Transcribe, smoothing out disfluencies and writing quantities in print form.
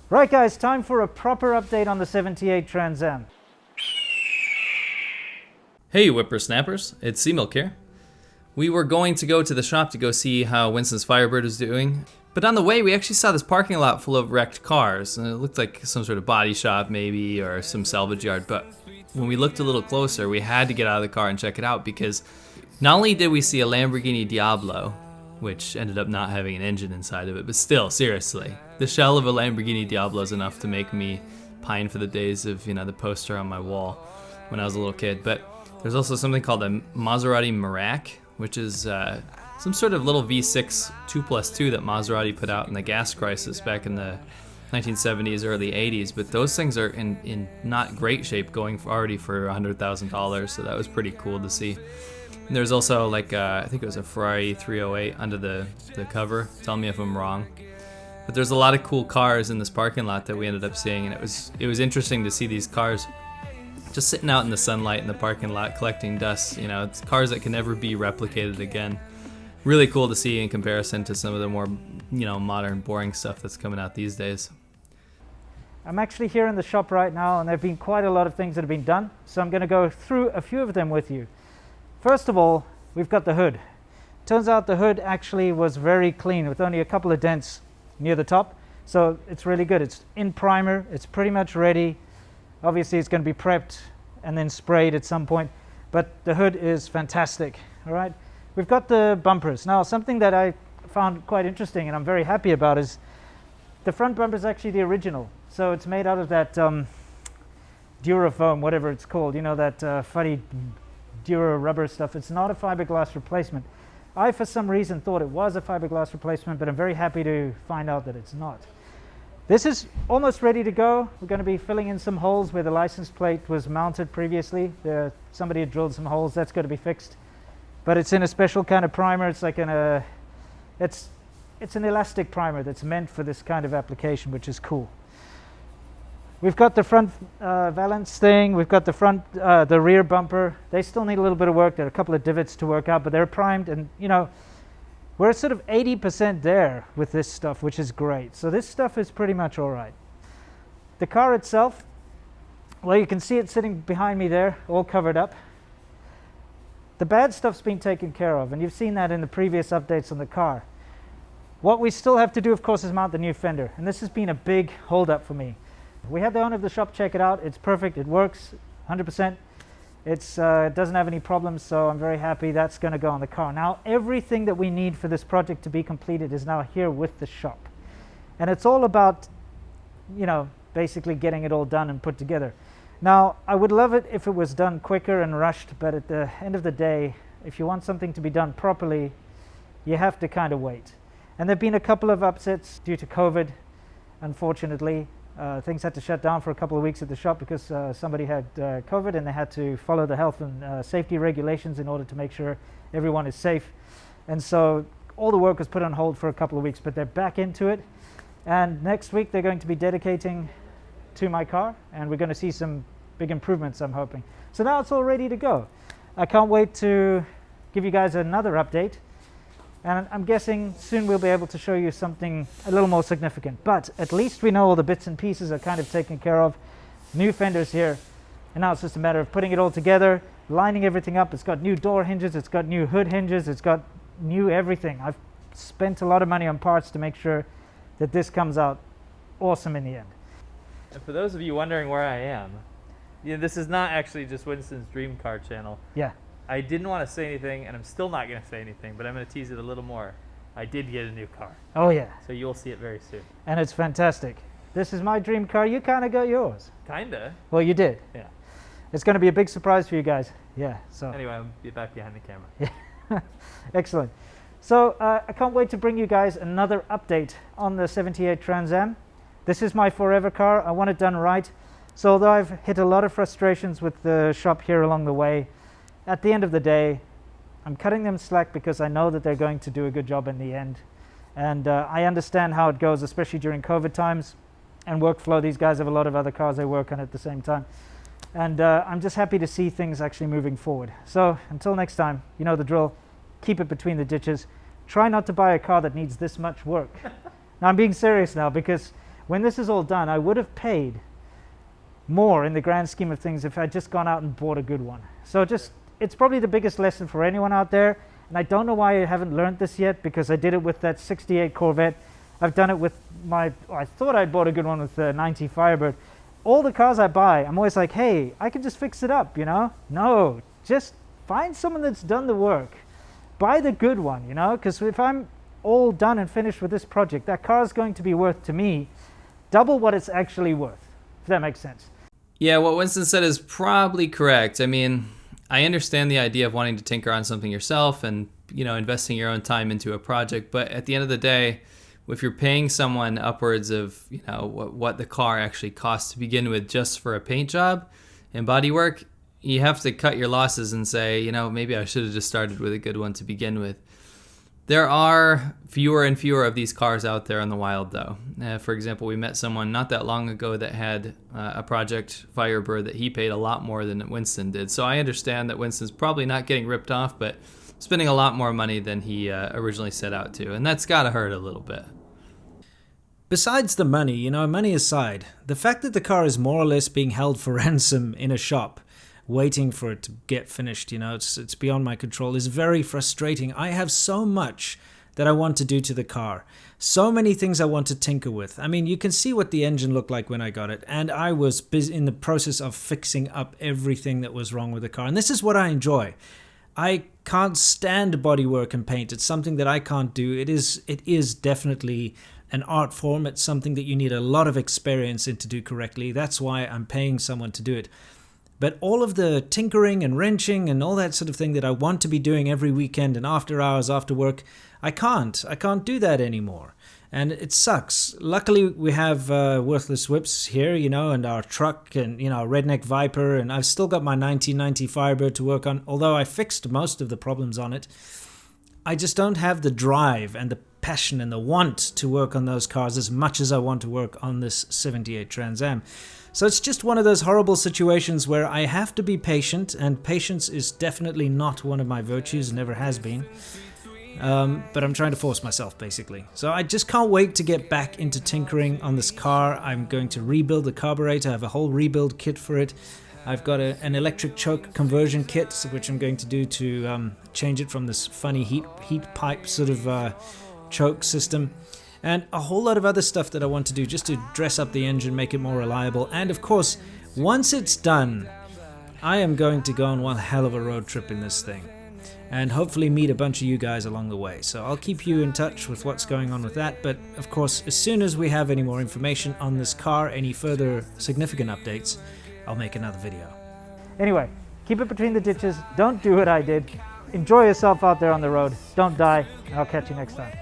Right guys, time for a proper update on the 78 Trans Am. Hey whippersnappers, it's Seamilk here. We were going to go to the shop to go see how Winston's Firebird is doing, but on the way we actually saw this parking lot full of wrecked cars, and it looked like some sort of body shop maybe, or some salvage yard, but when we looked a little closer we had to get out of the car and check it out, because not only did we see a Lamborghini Diablo, which ended up not having an engine inside of it, but still, seriously, the shell of a Lamborghini Diablo is enough to make me pine for the days of, the poster on my wall when I was a little kid. But there's also something called a Maserati Merak, which is some sort of little V6 2+2 that Maserati put out in the gas crisis back in the 1970s, early 80s, but those things are in not great shape, going already for $100,000, so that was pretty cool to see. And there's also like I think it was a Ferrari 308 under the cover. Tell me if I'm wrong. But there's a lot of cool cars in this parking lot that we ended up seeing, and it was interesting to see these cars just sitting out in the sunlight in the parking lot collecting dust. It's cars that can never be replicated again. Really cool to see in comparison to some of the more modern, boring stuff that's coming out these days. I'm actually here in the shop right now, and there have been quite a lot of things that have been done, so I'm going to go through a few of them with you. First of all, we've got the hood. Turns out the hood actually was very clean with only a couple of dents near the top, so it's really good. It's in primer, it's pretty much ready. Obviously it's going to be prepped and then sprayed at some point, but the hood is fantastic. All right, we've got the bumpers. Now, something that I found quite interesting and I'm very happy about is the front bumper is actually the original. So it's made out of that Durafoam, whatever it's called, that funny Dura rubber stuff. It's not a fiberglass replacement. I, for some reason, thought it was a fiberglass replacement, but I'm very happy to find out that it's not. This is almost ready to go. We're going to be filling in some holes where the license plate was mounted previously. Somebody had drilled some holes. That's going to be fixed. But it's in a special kind of primer. It's like it's an elastic primer that's meant for this kind of application, which is cool. We've got the front valance thing. We've got the rear bumper. They still need a little bit of work. There are a couple of divots to work out, but they're primed, and we're sort of 80% there with this stuff, which is great. So this stuff is pretty much all right. The car itself, well, you can see it sitting behind me there, all covered up. The bad stuff's been taken care of, and you've seen that in the previous updates on the car. What we still have to do, of course, is mount the new fender, and this has been a big hold-up for me. We had the owner of the shop check it out. It's perfect. It works 100%. It doesn't have any problems, so I'm very happy. That's going to go on the car. Now, everything that we need for this project to be completed is now here with the shop. And it's all about, basically getting it all done and put together. Now, I would love it if it was done quicker and rushed, but at the end of the day, if you want something to be done properly, you have to kind of wait. And there have been a couple of upsets due to COVID, unfortunately. Things had to shut down for a couple of weeks at the shop because somebody had COVID, and they had to follow the health and safety regulations in order to make sure everyone is safe. And so all the work was put on hold for a couple of weeks, but they're back into it. And next week they're going to be dedicating to my car, and we're going to see some big improvements, I'm hoping. So now it's all ready to go. I can't wait to give you guys another update. And I'm guessing soon we'll be able to show you something a little more significant. But at least we know all the bits and pieces are kind of taken care of. New fenders here. And now it's just a matter of putting it all together, lining everything up. It's got new door hinges. It's got new hood hinges. It's got new everything. I've spent a lot of money on parts to make sure that this comes out awesome in the end. And for those of you wondering where I am, this is not actually just Winston's Dream Car channel. Yeah. I didn't want to say anything, and I'm still not going to say anything, but I'm going to tease it a little more. I did get a new car. Oh, yeah. So you'll see it very soon. And it's fantastic. This is my dream car. You kind of got yours. Kinda. Well, you did. Yeah. It's going to be a big surprise for you guys. Yeah. So. Anyway, I'll be back behind the camera. Yeah. Excellent. So I can't wait to bring you guys another update on the 78 Trans Am. This is my forever car. I want it done right. So although I've hit a lot of frustrations with the shop here along the way, at the end of the day, I'm cutting them slack because I know that they're going to do a good job in the end. And I understand how it goes, especially during COVID times and workflow. These guys have a lot of other cars they work on at the same time. And I'm just happy to see things actually moving forward. So until next time, you know the drill. Keep it between the ditches. Try not to buy a car that needs this much work. Now I'm being serious now, because when this is all done, I would have paid more in the grand scheme of things if I'd just gone out and bought a good one. So it's probably the biggest lesson for anyone out there. And I don't know why I haven't learned this yet, because I did it with that 68 Corvette. I've done it with I thought I bought a good one with the 90 Firebird. All the cars I buy, I'm always like, hey, I can just fix it up, you know? No, just find someone that's done the work. Buy the good one, you know? Because if I'm all done and finished with this project, that car is going to be worth, to me, double what it's actually worth, if that makes sense. Yeah, what Winston said is probably correct. I mean, I understand the idea of wanting to tinker on something yourself and, you know, investing your own time into a project, but at the end of the day, if you're paying someone upwards of, you know, what the car actually costs to begin with just for a paint job and body work, you have to cut your losses and say, you know, maybe I should have just started with a good one to begin with. There are fewer and fewer of these cars out there in the wild, though. For example, we met someone not that long ago that had a Project Firebird that he paid a lot more than Winston did. So I understand that Winston's probably not getting ripped off, but spending a lot more money than he originally set out to. And that's got to hurt a little bit. Besides the money, you know, money aside, the fact that the car is more or less being held for ransom in a shop, waiting for it to get finished, you know, it's beyond my control, is very frustrating. I have so much that I want to do to the car. So many things I want to tinker with. I mean, you can see what the engine looked like when I got it, and I was busy in the process of fixing up everything that was wrong with the car. And this is what I enjoy. I can't stand bodywork and paint. It's something that I can't do. It is definitely an art form. It's something that you need a lot of experience in to do correctly. That's why I'm paying someone to do it. But all of the tinkering and wrenching and all that sort of thing that I want to be doing every weekend and after hours, after work, I can't do that anymore. And it sucks. Luckily, we have Worthless Whips here, you know, and our truck and, you know, Redneck Viper. And I've still got my 1990 Firebird to work on, although I fixed most of the problems on it. I just don't have the drive and the passion and the want to work on those cars as much as I want to work on this 78 Trans Am. So it's just one of those horrible situations where I have to be patient, and patience is definitely not one of my virtues, never has been. But I'm trying to force myself, basically. So I just can't wait to get back into tinkering on this car. I'm going to rebuild the carburetor. I have a whole rebuild kit for it. I've got an electric choke conversion kit, which I'm going to do to change it from this funny heat pipe sort of choke system. And a whole lot of other stuff that I want to do just to dress up the engine, make it more reliable. And of course, once it's done, I am going to go on one hell of a road trip in this thing. And hopefully meet a bunch of you guys along the way. So I'll keep you in touch with what's going on with that. But of course, as soon as we have any more information on this car, any further significant updates, I'll make another video. Anyway, keep it between the ditches. Don't do what I did. Enjoy yourself out there on the road. Don't die. And I'll catch you next time.